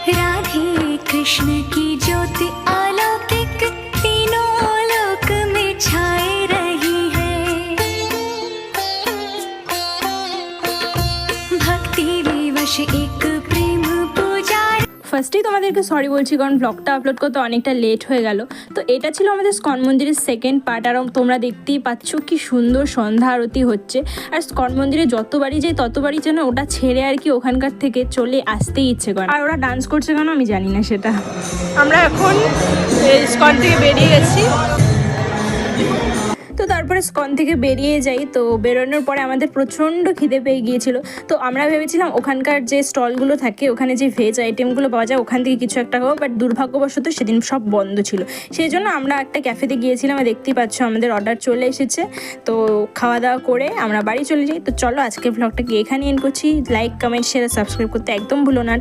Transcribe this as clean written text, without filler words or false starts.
राधे कृष्ण की ज्योति अलौकिक तीनों लोक में छाए रही है। भक्ति विवश एक प्रेम पूजा। ফার্স্টেই তোমাদেরকে সরি বলছি, কারণ ব্লগটা আপলোড করতে অনেকটা লেট হয়ে গেল। তো এটা ছিল আমাদের স্কন মন্দিরের সেকেন্ড পার্ট। আর তোমরা দেখতেই পাচ্ছ কি সুন্দর সন্ধ্যা আরতি হচ্ছে। আর স্কন মন্দিরে যতবারই যাই ততবারই যেন ওটা ছেড়ে আর কি ওখানকার থেকে চলে আসতেই ইচ্ছে করে। আর ওরা ডান্স করছে কেন আমি জানি না সেটা। আমরা এখন স্কন থেকে বেরিয়ে গেছি। তো তারপরে স্কন থেকে বেরিয়ে যাই। তো বেরোনোর পরে আমাদের প্রচণ্ড খিদে পেয়ে গিয়েছিল। তো আমরা ভেবেছিলাম ওখানকার যে স্টলগুলো থাকে, ওখানে যে ভেজ আইটেমগুলো পাওয়া যায় ওখান থেকে কিছু একটা খাবো, বাট দুর্ভাগ্যবশত সেদিন সব বন্ধ ছিল। সেই জন্য আমরা একটা ক্যাফেতে গিয়েছিলাম। আর দেখতেই পাচ্ছ আমাদের অর্ডার চলে এসেছে। তো খাওয়া দাওয়া করে আমরা বাড়ি চলে যাই। তো চলো আজকের ব্লগটাকে এখানে এন্ড করছি। লাইক, কমেন্ট, শেয়ার, সাবস্ক্রাইব করতে একদম ভুলো না।